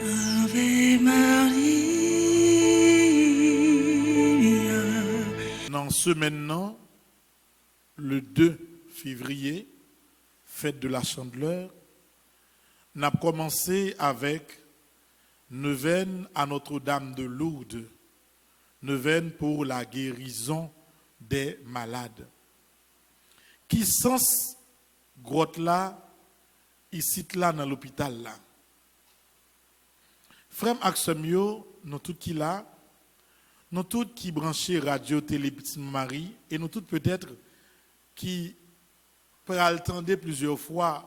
Ave Maria. Dans ce maintenant, le 2 février, fête de la Chandeleur, on a commencé avec neuvaine à Notre-Dame de Lourdes, neuvaine pour la guérison des malades. Qui sens grotte là, ici là dans l'hôpital là. Frère Axemio, nous tous qui là, nous tous qui branchés radio, télé, Petite Marie, et nous tous peut-être qui peut attendre plusieurs fois,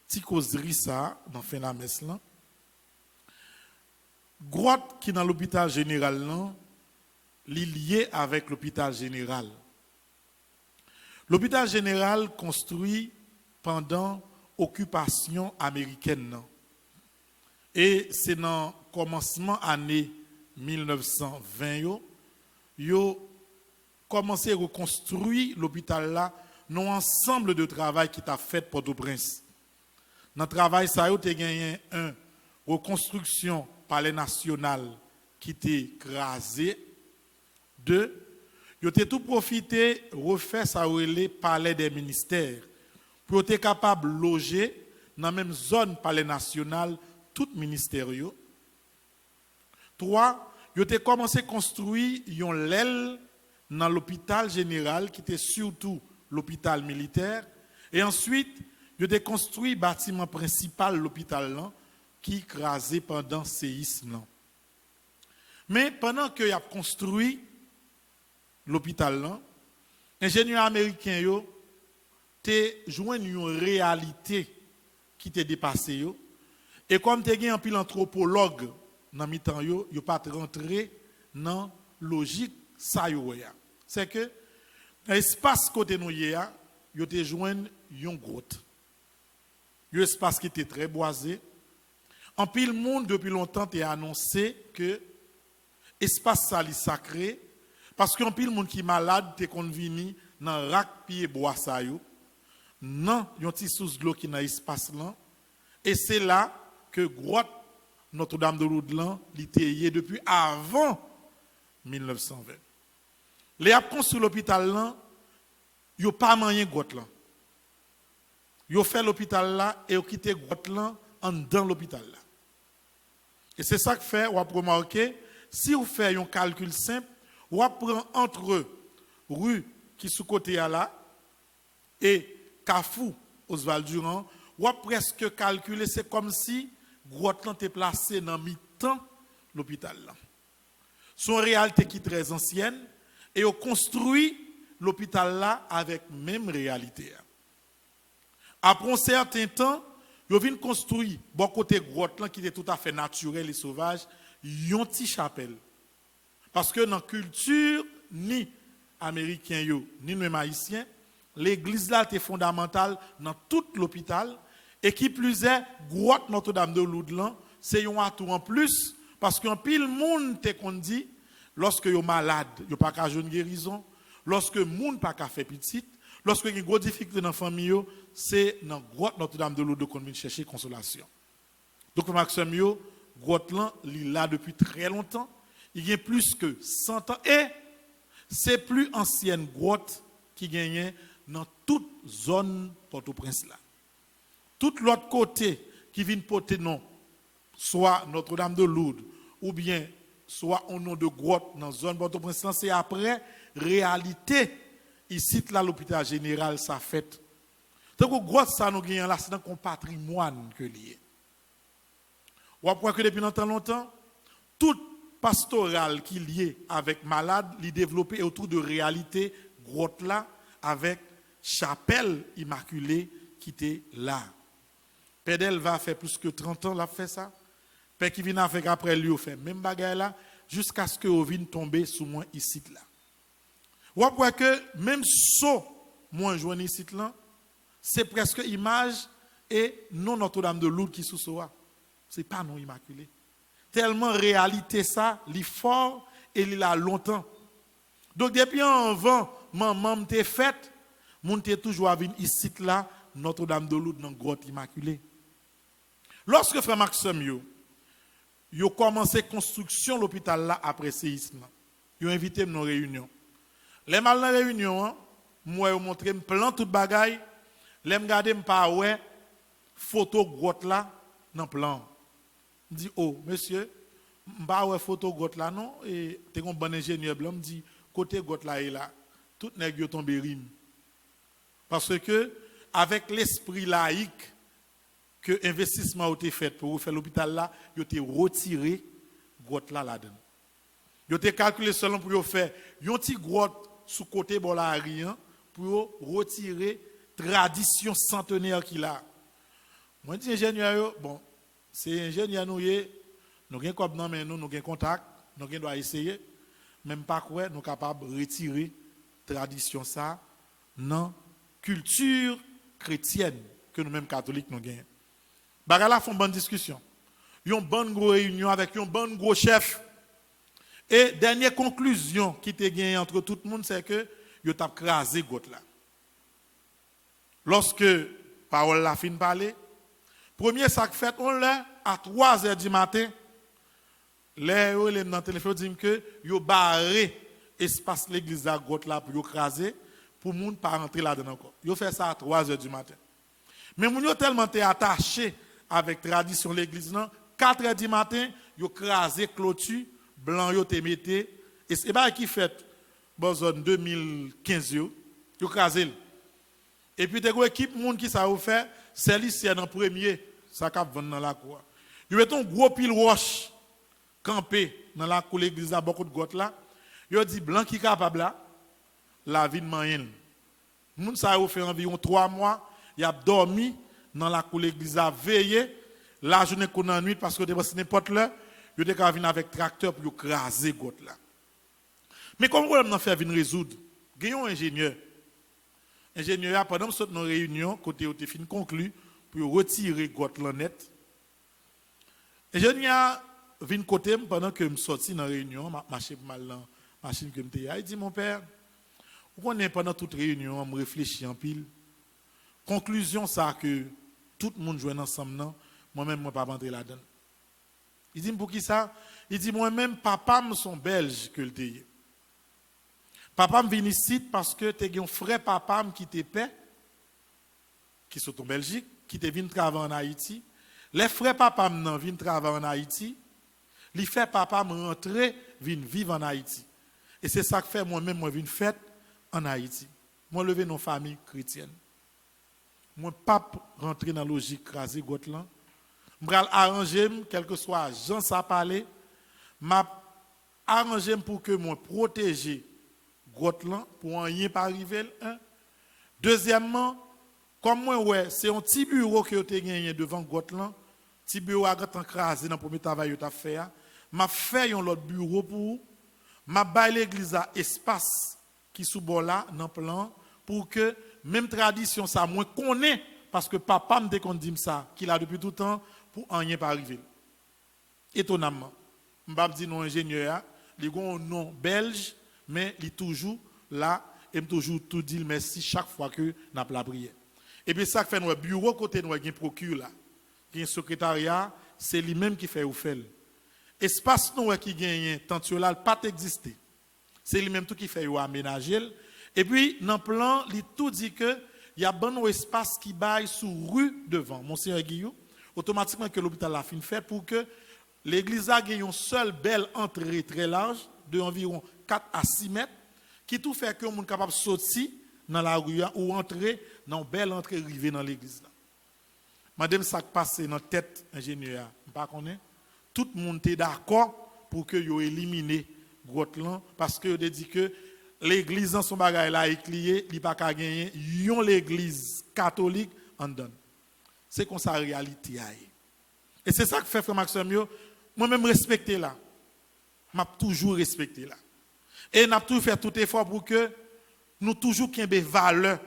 petit causerie ça, dans fin la messe là. Grotte qui dans l'hôpital général là, lié avec l'hôpital général. L'hôpital général construit pendant l'occupation américaine. Et c'est dans le commencement année 1920, yo commencé à reconstruire l'hôpital là, non ensemble de travail qui t'a fait Port-au-Prince. Dans le travail, ça a gagné une reconstruction palais national qui était crasé. 2, ils ont tout profité, refaire ça le palais des ministères pour être capable de loger dans la même zone palais national tout ministère. 3, ils ont commencé à construire une l'aile dans l'hôpital général qui était surtout l'hôpital militaire et ensuite ils ont construit le bâtiment principal de l'hôpital qui écrasé pendant le séisme. Mais pendant qu'ils ont construit l'hôpital là, ingénieurs américains yo te joint une réalité qui te dépassé yo et comme te gen un pile anthropologue dans mi-temps yo pas rentrer dans logique ça yo ya. C'est que l'espace côté nou ya yo te joint une grotte. Un espace qui était très boisé. En pile monde depuis longtemps te annoncé que espace ça li sacré. Parce qu'un pile monde qui malade te convini dans rack pied bois ça yo. Non, yon ti sous de l'eau qui dans espace là et c'est là que grotte Notre-Dame de Lourdes là li depuis avant 1920. Les a construit l'hôpital là, yo pas moyen grotte là. Yo fait l'hôpital là et yo quitté grotte là en dans l'hôpital là. Et c'est ça que fait ou a remarqué si vous faites un calcul simple ou prend entre rue qui sous côté là et Kafou Oswald Durand ou presque calculer c'est comme si grotte était placé dans mi-temps l'hôpital là. Son réalité qui est très ancienne et on construit l'hôpital là avec même réalité. Après un certain temps, ils viennent construire bon côté grotte là qui était tout à fait naturel et sauvage, une petite chapelle. Parce que dans la culture, ni américain, ni même haïtien, l'église là était fondamentale dans tout l'hôpital. Et qui plus est, grotte Notre-Dame de Lourdes, c'est un atout en plus. Parce qu'un pile monde te qu'on dit, lorsque vous êtes malade, vous n'avez pas de guérison. Lorsque vous n'avez pas de faire petite, lorsque vous avez des difficultés dans la famille, c'est dans grotte Notre-Dame de Lourdes qu'on vient chercher consolation. Donc, Maxime, grotte là, il est là depuis très longtemps. Il y a plus que 100 ans. Et c'est plus ancienne grotte qui gagne dans toute zone Port-au-Prince là. Tout l'autre côté qui vient porter non, soit Notre-Dame de Lourdes, ou bien soit au nom de grotte dans la zone Port-au-Prince, c'est après réalité. Ici, là, l'hôpital général, ça fait. Donc, grotte, ça nous gagne là, c'est dans un patrimoine que lié. On voit que depuis longtemps, tout pastoral qui est lié avec malade, il développé autour de réalité grotte là, avec chapelle immaculée qui était là. Pédel va faire plus que 30 ans, l'a fait ça. Père qui vient avec après lui, fait même bagaille là, jusqu'à ce que vous vienne tomber sous moi ici là. Ou après que même saut moi joindre ici là, c'est presque image et non Notre-Dame de Lourdes qui sous soi. C'est pas non immaculé. Tellement réalité ça, il fort et il a longtemps. Donc depuis en vent, maman t'es faite, mon t'es toujours venir ici là, Notre-Dame de Lourdes dans grotte immaculée. Lorsque frère Maxime ils ont commencé construction de l'hôpital là après séisme. Ils ont invité nos réunions. Les mal dans réunion, moi ils montré plan toute bagaille, les me garder pas ouais photo grotte là dans plan. Me dit oh monsieur, pas ouais photo grotte là non et t'es un bon ingénieur blanc me dit côté grotte là et là, tout nèg yo tombé rime. Parce que avec l'esprit laïque que investissement a été fait pour faire l'hôpital là, il a été retiré grotte là là-dedans. Il a été calculé selon pour faire une petite grotte sous côté bon là rien pour retirer tradition centenaire qu'il a. Moi dis ingénieur bon, c'est ingénieur nous avons comme non mais nous avons contact, nous doit essayer même pas quoi nous capable retirer tradition ça non culture chrétienne que nous mêmes catholiques nous gagnons. Bagala font bonne discussion. Ils ont bonne gros réunion avec un bon gros chef. Et dernière conclusion qui était gagnée entre tout le monde, c'est que ils ont crasé gote là. Lorsque parole la fin parler, premier sac fait on l'a à 3h du matin. Les dans le téléphone disent que ils barré espace l'église à gote là pour craser pour monde pas rentrer là-dedans encore. Ils fait ça à 3h du matin. Mais moun yo tellement été attaché avec tradition l'église là, 4h du matin, yo crasé clôture blanc yo te mette et c'est pas qui fait bon zone 2015 yo crasé. Et puis des équipe monde qui ça fait, c'est lycéen en premier, ça cap vendre dans la cour. Yo met un gros pile roche campé dans la cour l'église à beaucoup de gotte là. Yo dit blanc qui capable là la vie de moyenne. Moun ça a fait environ 3 mois. Il a dormi dans la cour l'église a veillé la journée qu'on en nuit parce que ce n'importe l'heure il était venir avec tracteur pour craser gotte là. Mais comment on n'a fait venir résoudre? Gagnons ingénieur pendant cette réunion côté où fin conclu pour retirer gotte là net. Ingénieur vient côté pendant que me sorti dans réunion marcher mal dans machine que me il dit mon père on est pendant toute réunion on réfléchit en pile. Conclusion ça que tout le monde joue ensemble non moi-même moi pas rentrer là-dedans. Il dit pour qui ça? Il dit moi-même papa me sont belges que le pays. Papa me vient ici parce que tu as un frère papa qui te paie qui sont en Belgique qui te vient travailler en Haïti. Les frères papa me viennent travailler en Haïti. Les frères papa me rentrer viennent vivre en Haïti. Et c'est ça que fait moi-même moi viens fête en Haïti. Moi lever nos familles chrétiennes. Moi pas rentrer dans la logique craser Gotland. M'bral arranger quel que soit Jean ça parler, m'a arranger pour que moi protéger Gotland pour rien pas arriver un. Deuxièmement, comme moi ouais, c'est un petit bureau que tu gagné devant Gotland, petit bureau a grand crasé dans premier travail tu as fait, m'a fait un autre bureau pour m'a bail l'église à espace qui sous bord là dans plan pour que même tradition ça moi connais parce que papa me dit ça qu'il a depuis tout le temps pour rien pas arriver. Étonnamment, m'pa dit non ingénieur, il a un nom belge mais il est toujours là et toujours tout dit merci chaque fois que n'a la prière. Et puis ça fait notre bureau côté nous gain procure là, gain secrétariat, c'est lui-même qui fait ou fait. Espace nous qui gagne tant là pas exister. C'est lui-même tout qui fait ou aménager. Et puis dans le plan, il tout dit que il y a bon espace qui baille sous rue devant Monseigneur Guillaume automatiquement que l'hôpital a fin fait pour que l'église a une seule belle entrée très large de environ 4 à 6 mètres qui tout fait que on est capable de sortir dans la rue ou entrer dans une belle entrée arrivée dans l'église. Madame ça passe dans tête ingénieur, pas connaît. Tout le monde est d'accord pour que yo éliminer Gotland parce que yo dit que l'église en son bagage là éclié, il pas ka gagner yon l'église catholique en donne. C'est comme ça la réalité aille. Et c'est ça que fait frère Maxime moi même respecter là. M'a toujours respecté là. Et n'a toujours fait tout effort pour que nous toujours qu'il y ait des valeurs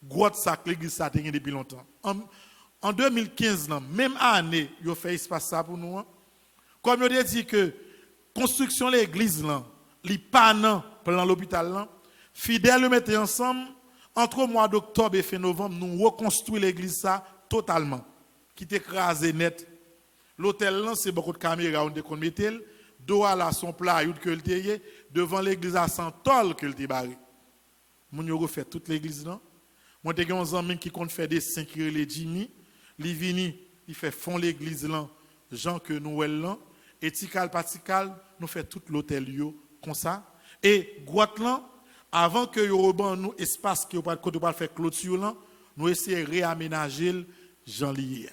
grotte ça que l'église ça depuis longtemps. En 2015 là, même année, yo fait espace ça pour nous. Comme yo dit que construction l'église là, li pas nan plan l'hôpital là, fidèles le mettre ensemble entre le mois d'octobre et fin novembre, nous reconstruire l'église ça totalement qui t'écrasé net. L'hôtel là c'est beaucoup de caméras on déconne mettre dos à la son plat que le teye devant l'église à 100 tol que le barré. Moun yo refait toute l'église là. Moi te gen un ami qui compte faire des 5 les Jimmy, li vini, il fait fond l'église là, Jean que Noël là et tikal patikal nous fait tout l'hôtel yo comme ça et grotte là avant que yo reban nous espace que pas côté pas faire clôture là, nous essayer réaménager Jean lié.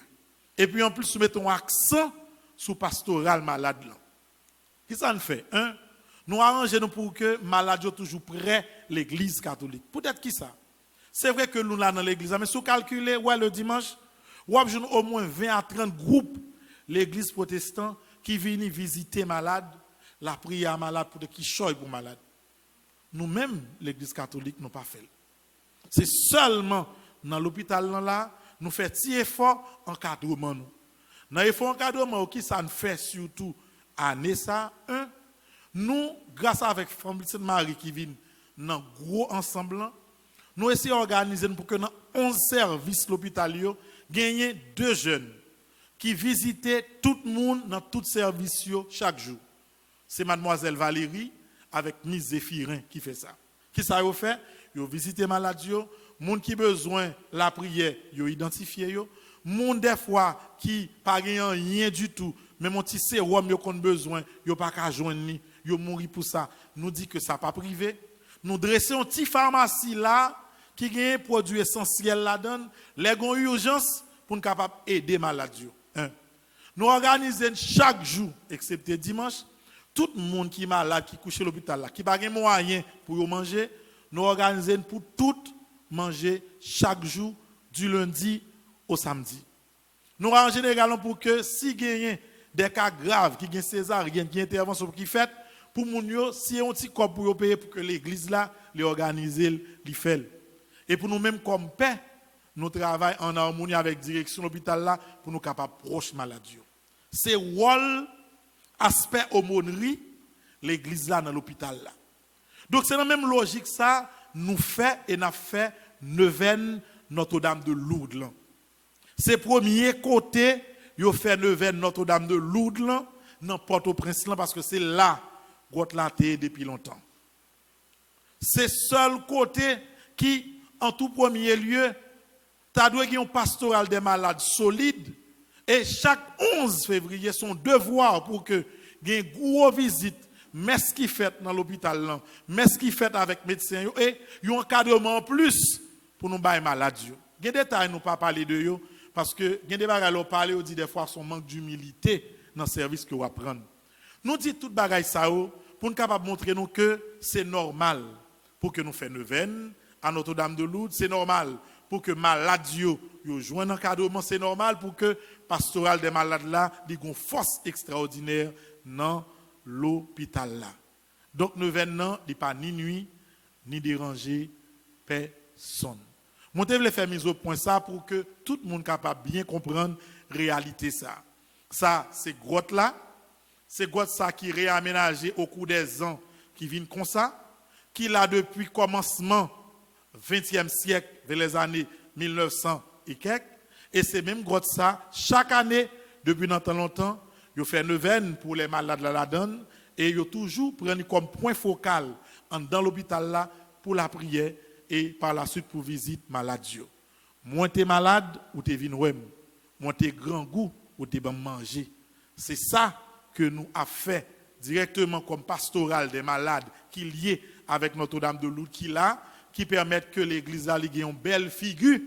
Et puis en plus nous mettons accent sur pastoral malade là. Qui ça nous fait hein? Nous arrangeons pour que malade soit toujours près l'église catholique. Peut-être qui ça? C'est vrai que nous là dans l'église, mais si vous calculez, ouais, le dimanche, vous avez au moins 20 à 30 groupes l'église protestante qui viennent visiter malade, la prière malade pour qui choy pour malade. Nous-mêmes, l'église catholique, nous pas fait. C'est seulement dans l'hôpital là, nous faisons petit effort encadrement. Dans l'effort encadrement, qui ça nous fait surtout année ça, nous, grâce avec Famille Sainte-Marie qui vient dans gros ensemble, nous essayons d'organiser pour que dans 11 services l'hôpital, gagner 2 jeunes qui visitaient tout le monde dans tout service chaque jour. C'est mademoiselle Valérie avec Miss Zéphirin qui fait ça. Qui ça a fait? Ils ont visité malade, monde qui besoin la prière, ils ont identifié monde des fois qui pas rien du tout, mais mon petit sérum yo qu'on besoin, yo pas qu'à joindre ni, yo mourir pour ça. Nous dit que ça pas privé. Nous dressons une petite pharmacie là qui gagne produit essentiel là dedans, les gon urgence pour nous capable aider malade yo. Nous organisons chaque jour excepté dimanche tout le monde qui est malade qui couche à l'hôpital là qui pas gagne moyen pour manger, nous organisons pour tout manger chaque jour du lundi au samedi. Nous arrangeons également pour que si gagne des cas graves qui gagne césarienne qui intervention qui fait pour moun yo si on petit corps pour payer pour que l'église là les organiser li fait. Et pour nous même comme paix nous travaillons en harmonie avec direction l'hôpital là pour nous capable proche maladie. C'est rôle aspect aumônerie l'église là dans l'hôpital là. Donc c'est la même logique ça nous fait et n'a fait neuvaine Notre-Dame de Lourdes là. C'est premier côté yo fait neuvaine Notre-Dame de Lourdes là dans Port-au-Prince là parce que c'est là grotte la terre depuis longtemps. C'est seul côté qui en tout premier lieu tu dois avoir un pastoral des malades solide et chaque 11 février son devoir pour que il y ait une grosse visite mais ce qui fait dans l'hôpital là mais ce qui fait avec médecin et un encadrement en plus pour nous bailler malade yo. Il y a des détails nous pas parler de yo parce que il y a des bagages on parler on dit des fois son manque d'humilité dans le service que on va prendre. Nous dit toute bagaille ça pour nous capable montrer nous que c'est normal pour que nous fassions neuvaine à Notre-Dame de Lourdes, c'est normal pour que malades yo joignent un encadrement, c'est normal pour que pastoral des malades là ait une force extraordinaire dans l'hôpital là. Donc neuvaine non, il pas ni nuit ni déranger personne. Moi je voulais faire mise au point ça pour que tout le monde capable bien comprendre réalité ça. Ça c'est grotte là, c'est grotte ça qui réaménagé au cours des ans qui viennent comme ça, qui là depuis commencement 20e siècle vers les années 1900 et quelques et c'est même grotte ça chaque année depuis longtemps, yo fait neuvaine pour les malades la donne et yo toujours prendre comme point focal dans l'hôpital là pour la prière et par la suite pour visite malade yo. Moins t'es malade ou t'es vinn ouem, moins t'es grand goût ou t'es bon manger. C'est ça que nous a fait directement comme pastoral des malades qui lié avec Notre-Dame de Lourdes qui permettent que l'église a une belle figure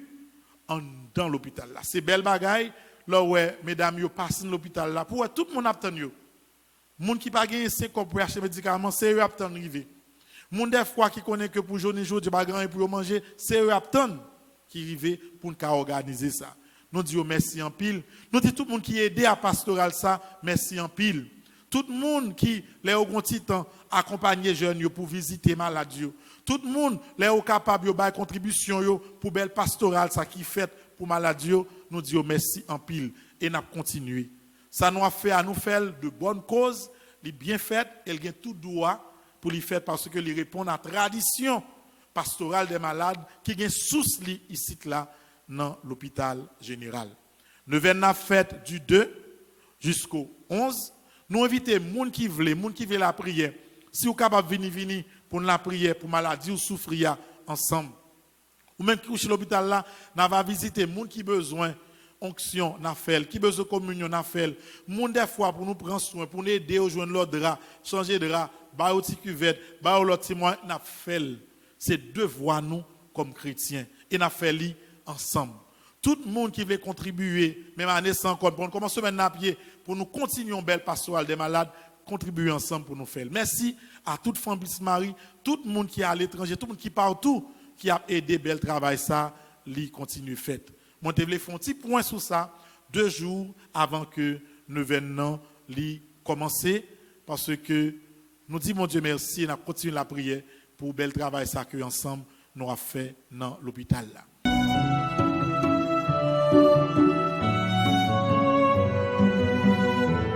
dans l'hôpital là. C'est belle bagaille là ouais mesdames yo passent dans l'hôpital là pour tout le monde attend yo. Monde qui pas gagné 5 pour acheter médicaments, c'est eux attend arriver. Monde des fois qui connaît que pour journée jour pas grand pour manger, c'est eux attend qui arriver pour nous organiser ça. Nous disons merci en pile. Nous disons tout le monde qui aidé à pastoral ça, merci en pile. Tout le monde qui les au petit temps accompagner jeunes pour visiter malade yo. Tout le monde les au capable yo bail contribution yo pour belle pastorale ça qui fait pour malade yo. Nous disons merci en pile et n'a continuer. Ça nous a fait à nous faire de bonnes causes, les bien faites, elle gagne tout droit pour les faire parce que les répondent à la tradition pastorale des malades qui gagne sous li ici là dans l'hôpital général. Neuvaine n'a fait du 2 jusqu'au 11. Nous invitons les gens qui veulent la prière. Si vous êtes capable de venir pour la prière, pour maladie ou souffrir ensemble. Ou même qui couche à l'hôpital là, nous allons visiter les gens qui ont besoin onction, qui besoin de communion, les gens des fois pour nous prendre soin, pour nous aider à joindre l'autre drap, changer de drap, bailler au cuvette, bailler l'autre témoin, nous fait. C'est devoir nous comme chrétiens. Et nous fait ensemble. Tout le monde qui veut contribuer, même à naissance, pour nous commencer maintenant à pied, pour nous continuer une belle pastorale des malades, contribuer ensemble pour nous faire. Merci à toute famille Marie, tout le monde qui est à l'étranger, tout le monde qui est partout, qui a aidé bel travail ça, li continue fait. Moi je voulais faire un petit point sur ça 2 jours avant que nous venions li commencer parce que nous disons mon Dieu merci et nous continuons la prière pour bel travail ça que ensemble nous avons fait dans l'hôpital là.